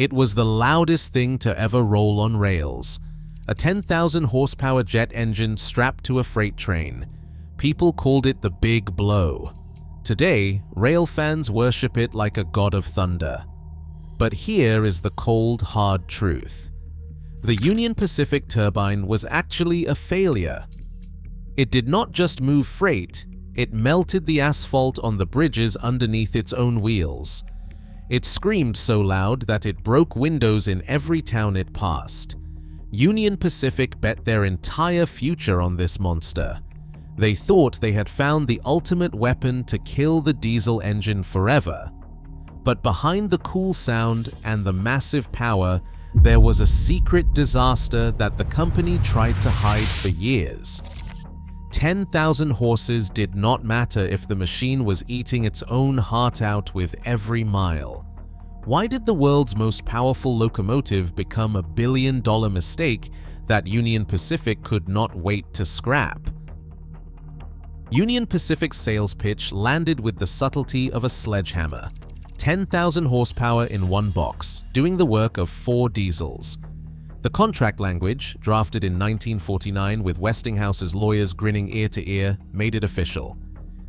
It was the loudest thing to ever roll on rails. A 10,000 horsepower jet engine strapped to a freight train. People called it the Big Blow. Today, rail fans worship it like a god of thunder. But here is the cold, hard truth. The Union Pacific turbine was actually a failure. It did not just move freight, it melted the asphalt on the bridges underneath its own wheels. It screamed so loud that it broke windows in every town it passed. Union Pacific bet their entire future on this monster. They thought they had found the ultimate weapon to kill the diesel engine forever. But behind the cool sound and the massive power, there was a secret disaster that the company tried to hide for years. 10,000 horses did not matter if the machine was eating its own heart out with every mile. Why did the world's most powerful locomotive become a billion-dollar mistake that Union Pacific could not wait to scrap? Union Pacific's sales pitch landed with the subtlety of a sledgehammer. 10,000 horsepower in one box, doing the work of 4 diesels. The contract language, drafted in 1949 with Westinghouse's lawyers grinning ear to ear, made it official.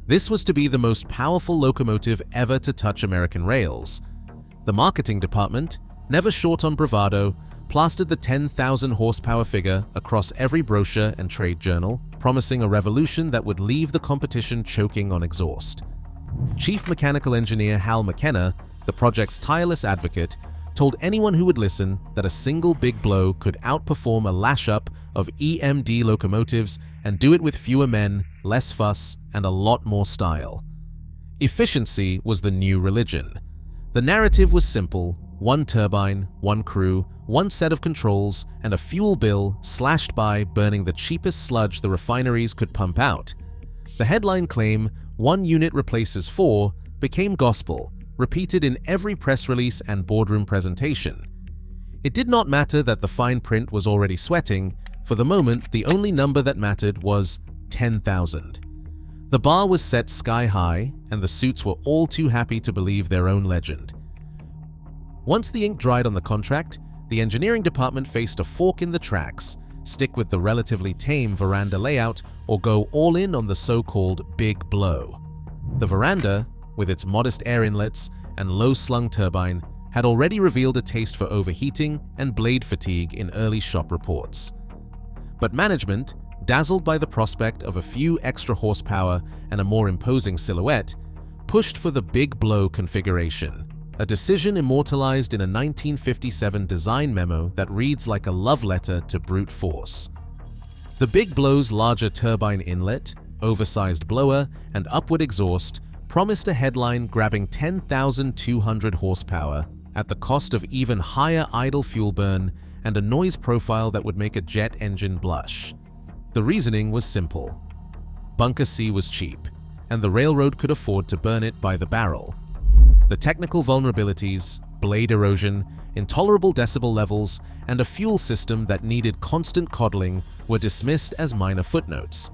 This was to be the most powerful locomotive ever to touch American rails. The marketing department, never short on bravado, plastered the 10,000 horsepower figure across every brochure and trade journal, promising a revolution that would leave the competition choking on exhaust. Chief Mechanical Engineer Hal McKenna, the project's tireless advocate, told anyone who would listen that a single big blow could outperform a lash-up of EMD locomotives and do it with fewer men, less fuss, and a lot more style. Efficiency was the new religion. The narrative was simple: 1 turbine, 1 crew, 1 set of controls, and a fuel bill slashed by burning the cheapest sludge the refineries could pump out. The headline claim, 1 unit replaces 4, became gospel, repeated in every press release and boardroom presentation. It did not matter that the fine print was already sweating. For the moment, the only number that mattered was 10,000. The bar was set sky high, and the suits were all too happy to believe their own legend. Once the ink dried on the contract, the engineering department faced a fork in the tracks: stick with the relatively tame veranda layout or go all in on the so-called big blow. The veranda, with its modest air inlets and low-slung turbine, had already revealed a taste for overheating and blade fatigue in early shop reports. But management, dazzled by the prospect of a few extra horsepower and a more imposing silhouette, pushed for the big blow configuration, a decision immortalized in a 1957 design memo that reads like a love letter to brute force. The big blow's larger turbine inlet, oversized blower, and upward exhaust promised a headline grabbing 10,200 horsepower at the cost of even higher idle fuel burn and a noise profile that would make a jet engine blush. The reasoning was simple. Bunker C was cheap, and the railroad could afford to burn it by the barrel. The technical vulnerabilities, blade erosion, intolerable decibel levels, and a fuel system that needed constant coddling were dismissed as minor footnotes.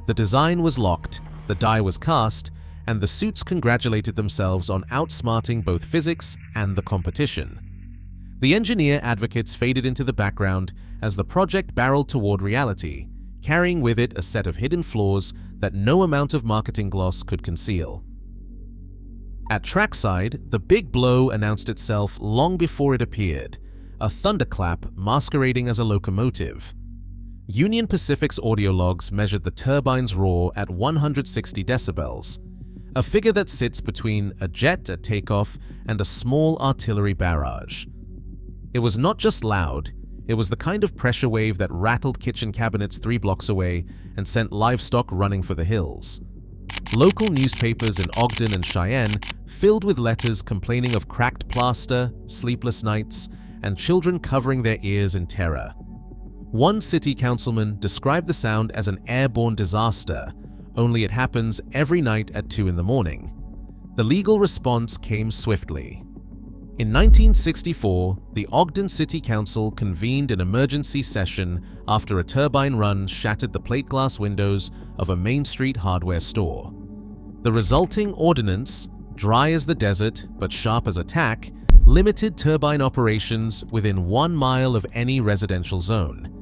The design was locked, the die was cast, and the suits congratulated themselves on outsmarting both physics and the competition. The engineer advocates faded into the background as the project barreled toward reality, carrying with it a set of hidden flaws that no amount of marketing gloss could conceal. At trackside, the big blow announced itself long before it appeared, a thunderclap masquerading as a locomotive. Union Pacific's audio logs measured the turbine's roar at 160 decibels, a figure that sits between a jet at takeoff and a small artillery barrage. It was not just loud, it was the kind of pressure wave that rattled kitchen cabinets 3 blocks away and sent livestock running for the hills. Local newspapers in Ogden and Cheyenne filled with letters complaining of cracked plaster, sleepless nights, and children covering their ears in terror. One city councilman described the sound as an airborne disaster, only it happens every night at 2 in the morning. The legal response came swiftly. In 1964, the Ogden City Council convened an emergency session after a turbine run shattered the plate glass windows of a Main Street hardware store. The resulting ordinance, dry as the desert but sharp as a tack, limited turbine operations within 1 mile of any residential zone.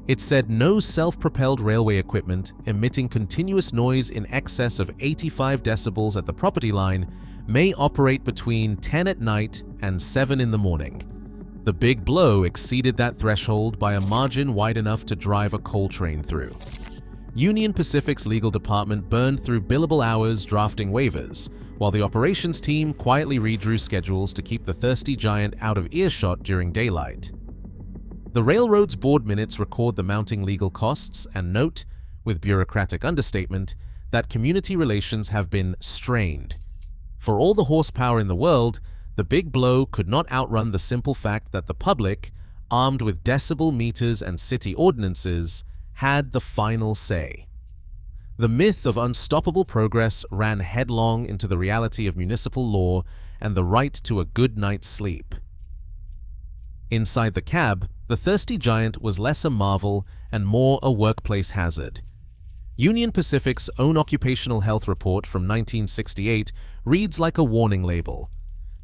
It said no self-propelled railway equipment emitting continuous noise in excess of 85 decibels at the property line may operate between 10 at night and 7 in the morning. The big blow exceeded that threshold by a margin wide enough to drive a coal train through. Union Pacific's legal department burned through billable hours drafting waivers, while the operations team quietly redrew schedules to keep the thirsty giant out of earshot during daylight. The railroad's board minutes record the mounting legal costs and note, with bureaucratic understatement, that community relations have been strained. For all the horsepower in the world, the big blow could not outrun the simple fact that the public, armed with decibel meters and city ordinances, had the final say. The myth of unstoppable progress ran headlong into the reality of municipal law and the right to a good night's sleep. Inside the cab, the thirsty giant was less a marvel and more a workplace hazard. Union Pacific's own occupational health report from 1968 reads like a warning label.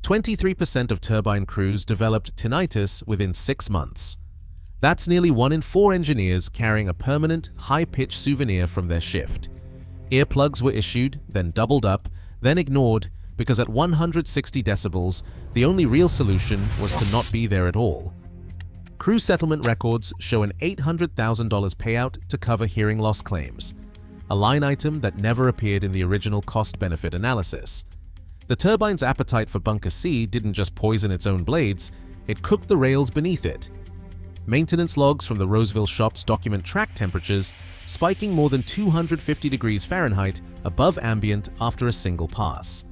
23% of turbine crews developed tinnitus within 6 months. That's nearly 1 in 4 engineers carrying a permanent, high-pitched souvenir from their shift. Earplugs were issued, then doubled up, then ignored, because at 160 decibels, the only real solution was to not be there at all. Crew settlement records show an $800,000 payout to cover hearing loss claims, a line item that never appeared in the original cost-benefit analysis. The turbine's appetite for Bunker C didn't just poison its own blades, it cooked the rails beneath it. Maintenance logs from the Roseville shops document track temperatures spiking more than 250 degrees Fahrenheit above ambient after a single pass.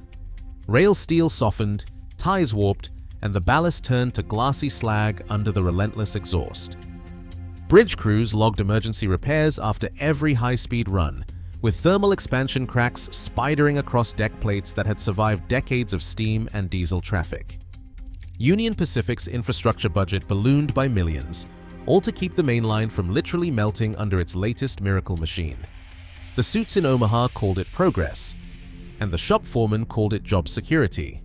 Rail steel softened, ties warped, and the ballast turned to glassy slag under the relentless exhaust. Bridge crews logged emergency repairs after every high-speed run, with thermal expansion cracks spidering across deck plates that had survived decades of steam and diesel traffic. Union Pacific's infrastructure budget ballooned by millions, all to keep the main line from literally melting under its latest miracle machine. The suits in Omaha called it progress, and the shop foreman called it job security.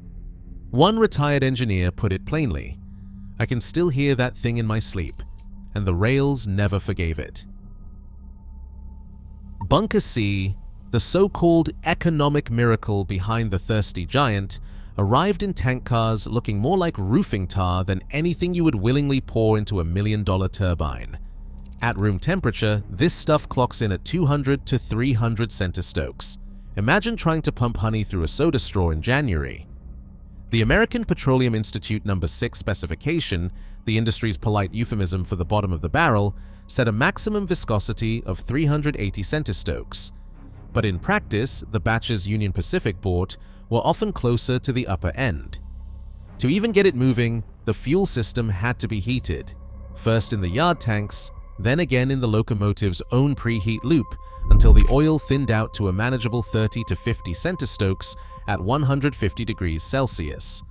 One retired engineer put it plainly, "I can still hear that thing in my sleep," and the rails never forgave it. Bunker C, the so-called economic miracle behind the thirsty giant, arrived in tank cars looking more like roofing tar than anything you would willingly pour into a $1 million turbine. At room temperature, this stuff clocks in at 200 to 300 centistokes. Imagine trying to pump honey through a soda straw in January. The American Petroleum Institute No. 6 specification, the industry's polite euphemism for the bottom of the barrel, set a maximum viscosity of 380 centistokes. But in practice, the batches Union Pacific bought were often closer to the upper end. To even get it moving, the fuel system had to be heated, first in the yard tanks, then again in the locomotive's own preheat loop, until the oil thinned out to a manageable 30 to 50 centistokes at 150 degrees Celsius.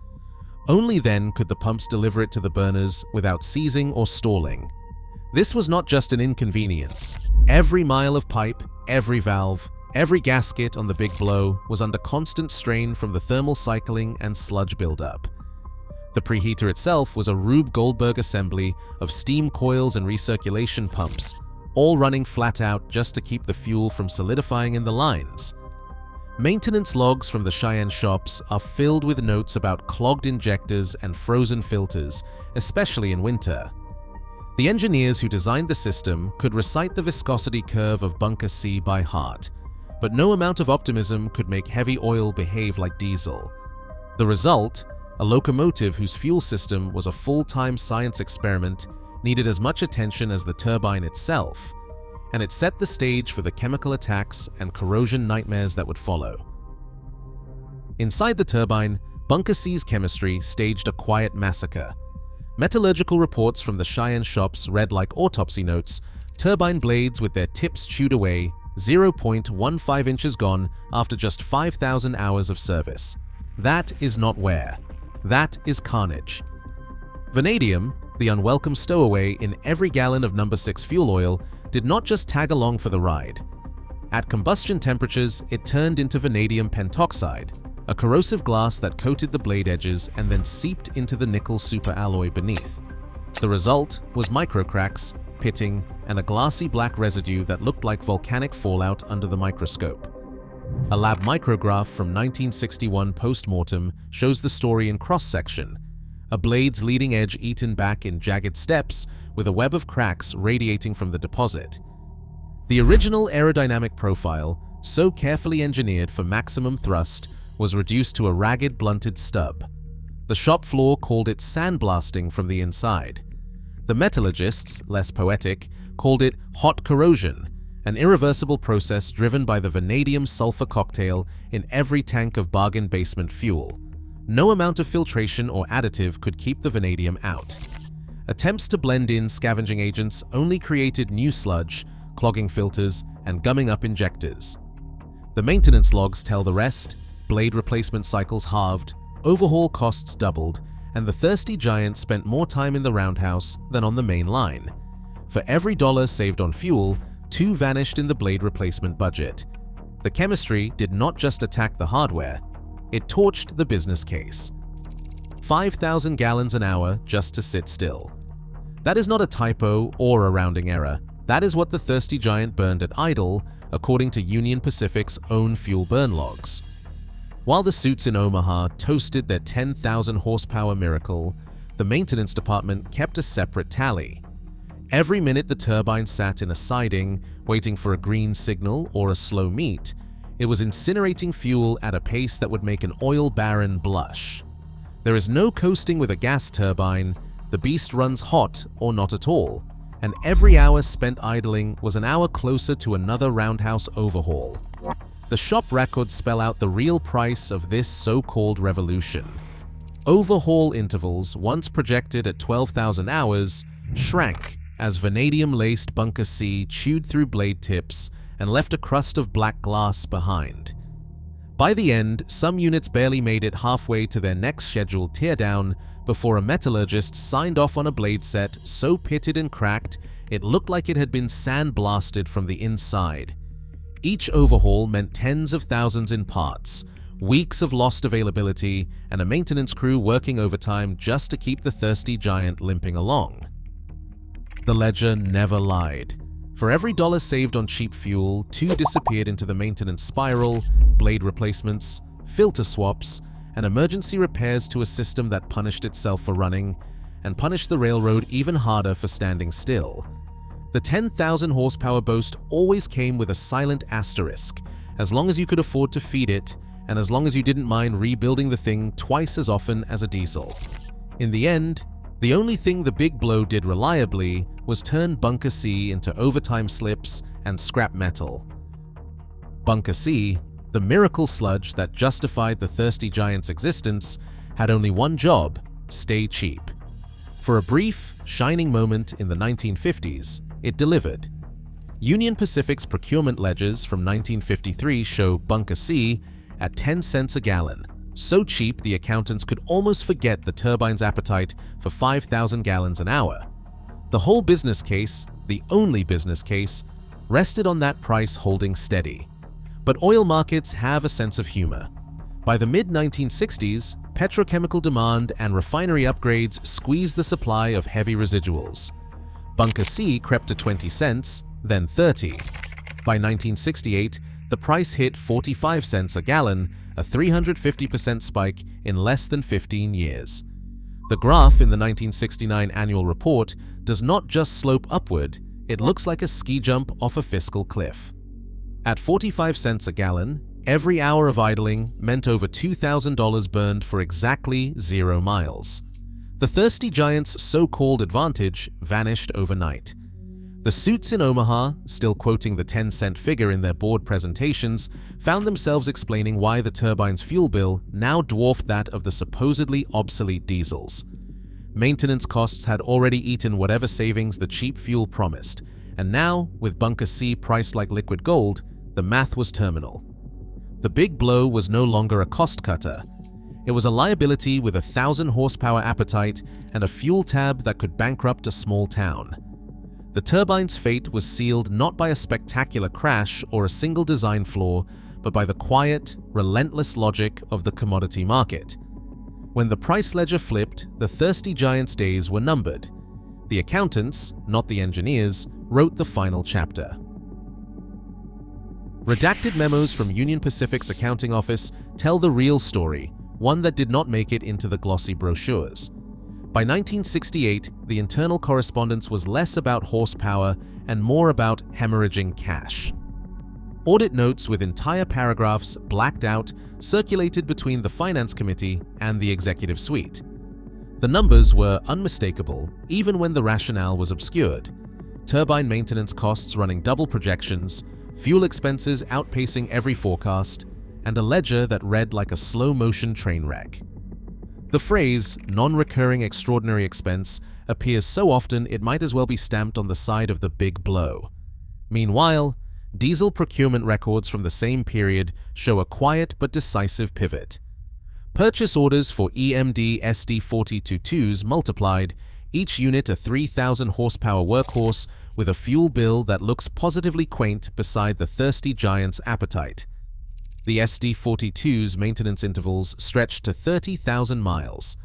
Only then could the pumps deliver it to the burners without seizing or stalling. This was not just an inconvenience. Every mile of pipe, every valve, every gasket on the big blow was under constant strain from the thermal cycling and sludge buildup. The preheater itself was a Rube Goldberg assembly of steam coils and recirculation pumps, all running flat out just to keep the fuel from solidifying in the lines. Maintenance logs from the Cheyenne shops are filled with notes about clogged injectors and frozen filters, especially in winter. The engineers who designed the system could recite the viscosity curve of Bunker C by heart, but no amount of optimism could make heavy oil behave like diesel. The result, a locomotive whose fuel system was a full-time science experiment, needed as much attention as the turbine itself, and it set the stage for the chemical attacks and corrosion nightmares that would follow. Inside the turbine, Bunker C's chemistry staged a quiet massacre. Metallurgical reports from the Cheyenne shops read like autopsy notes, turbine blades with their tips chewed away, 0.15 inches gone after just 5,000 hours of service. That is not wear. That is carnage. Vanadium, the unwelcome stowaway in every gallon of No. 6 fuel oil, did not just tag along for the ride. At combustion temperatures, it turned into vanadium pentoxide, a corrosive glass that coated the blade edges and then seeped into the nickel superalloy beneath. The result was microcracks, pitting, and a glassy black residue that looked like volcanic fallout under the microscope. A lab micrograph from 1961 post-mortem shows the story in cross-section, a blade's leading edge eaten back in jagged steps with a web of cracks radiating from the deposit. The original aerodynamic profile, so carefully engineered for maximum thrust, was reduced to a ragged, blunted stub. The shop floor called it sandblasting from the inside. The metallurgists, less poetic, called it hot corrosion, an irreversible process driven by the vanadium sulfur cocktail in every tank of bargain basement fuel. No amount of filtration or additive could keep the vanadium out. Attempts to blend in scavenging agents only created new sludge, clogging filters, and gumming up injectors. The maintenance logs tell the rest. Blade replacement cycles halved, overhaul costs doubled, and the thirsty giant spent more time in the roundhouse than on the main line. For every dollar saved on fuel, 2 vanished in the blade replacement budget. The chemistry did not just attack the hardware, it torched the business case. 5,000 gallons an hour just to sit still. That is not a typo or a rounding error. That is what the thirsty giant burned at idle, according to Union Pacific's own fuel burn logs. While the suits in Omaha toasted their 10,000 horsepower miracle, the maintenance department kept a separate tally. Every minute the turbine sat in a siding, waiting for a green signal or a slow meet, it was incinerating fuel at a pace that would make an oil baron blush. There is no coasting with a gas turbine. The beast runs hot or not at all, and every hour spent idling was an hour closer to another roundhouse overhaul. The shop records spell out the real price of this so-called revolution. Overhaul intervals, once projected at 12,000 hours, shrank as vanadium-laced bunker C chewed through blade tips and left a crust of black glass behind. By the end, some units barely made it halfway to their next scheduled teardown before a metallurgist signed off on a blade set so pitted and cracked it looked like it had been sandblasted from the inside. Each overhaul meant tens of thousands in parts, weeks of lost availability, and a maintenance crew working overtime just to keep the thirsty giant limping along. The ledger never lied. For every dollar saved on cheap fuel, 2 disappeared into the maintenance spiral, blade replacements, filter swaps, and emergency repairs to a system that punished itself for running, and punished the railroad even harder for standing still. The 10,000 horsepower boast always came with a silent asterisk, as long as you could afford to feed it, and as long as you didn't mind rebuilding the thing twice as often as a diesel. In the end, the only thing the big blow did reliably was turn Bunker C into overtime slips and scrap metal. Bunker C, the miracle sludge that justified the thirsty giant's existence, had only one job: stay cheap. For a brief, shining moment in the 1950s, it delivered. Union Pacific's procurement ledgers from 1953 show Bunker C at 10 cents a gallon, so cheap the accountants could almost forget the turbine's appetite for 5,000 gallons an hour. The whole business case, the only business case, rested on that price holding steady. But oil markets have a sense of humor. By the mid-1960s, petrochemical demand and refinery upgrades squeezed the supply of heavy residuals. Bunker C crept to 20 cents, then 30. By 1968, the price hit 45 cents a gallon, a 350% spike in less than 15 years. The graph in the 1969 annual report does not just slope upward, it looks like a ski jump off a fiscal cliff. At 45 cents a gallon, every hour of idling meant over $2,000 burned for exactly 0 miles. The thirsty giant's so-called advantage vanished overnight. The suits in Omaha, still quoting the 10-cent figure in their board presentations, found themselves explaining why the turbine's fuel bill now dwarfed that of the supposedly obsolete diesels. Maintenance costs had already eaten whatever savings the cheap fuel promised, and now, with Bunker C priced like liquid gold, the math was terminal. The big blow was no longer a cost cutter. It was a liability with 1,000 horsepower appetite and a fuel tab that could bankrupt a small town. The turbine's fate was sealed not by a spectacular crash or a single design flaw, but by the quiet, relentless logic of the commodity market. When the price ledger flipped, the thirsty giants' days were numbered. The accountants, not the engineers, wrote the final chapter. Redacted memos from Union Pacific's accounting office tell the real story, one that did not make it into the glossy brochures. By 1968, the internal correspondence was less about horsepower and more about hemorrhaging cash. Audit notes with entire paragraphs blacked out circulated between the finance committee and the executive suite. The numbers were unmistakable, even when the rationale was obscured. Turbine maintenance costs running double projections, fuel expenses outpacing every forecast, and a ledger that read like a slow-motion train wreck. The phrase, non-recurring extraordinary expense, appears so often it might as well be stamped on the side of the big blow. Meanwhile, diesel procurement records from the same period show a quiet but decisive pivot. Purchase orders for EMD SD4022s multiplied, each unit a 3,000 horsepower workhorse with a fuel bill that looks positively quaint beside the thirsty giant's appetite. The SD42's maintenance intervals stretched to 30,000 miles.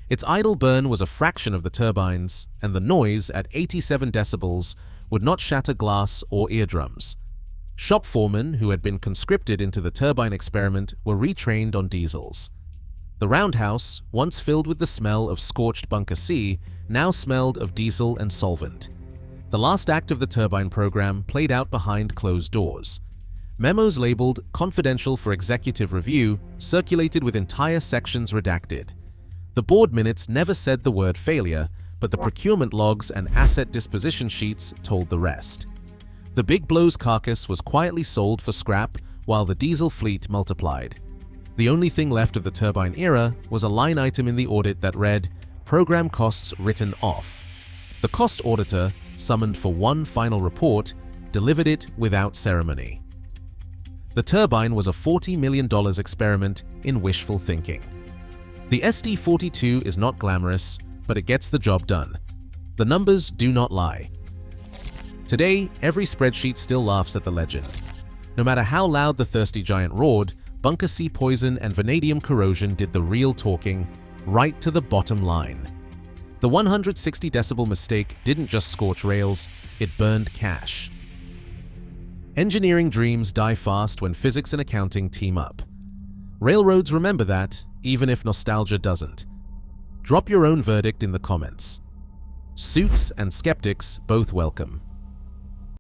Its idle burn was a fraction of the turbines, and the noise at 87 decibels would not shatter glass or eardrums. Shop foremen who had been conscripted into the turbine experiment were retrained on diesels. The roundhouse, once filled with the smell of scorched bunker C, now smelled of diesel and solvent. The last act of the turbine program played out behind closed doors. Memos labeled "Confidential for Executive Review" circulated with entire sections redacted. The board minutes never said the word failure, but the procurement logs and asset disposition sheets told the rest. The Big Blow's carcass was quietly sold for scrap while the diesel fleet multiplied. The only thing left of the turbine era was a line item in the audit that read, "Program costs written off." The cost auditor, summoned for one final report, delivered it without ceremony. The turbine was a $40 million experiment in wishful thinking. The SD42 is not glamorous, but it gets the job done. The numbers do not lie. Today, every spreadsheet still laughs at the legend. No matter how loud the thirsty giant roared, bunker C poison and vanadium corrosion did the real talking, right to the bottom line. The 160 decibel mistake didn't just scorch rails, it burned cash. Engineering dreams die fast when physics and accounting team up. Railroads remember that, even if nostalgia doesn't. Drop your own verdict in the comments. Suits and skeptics both welcome.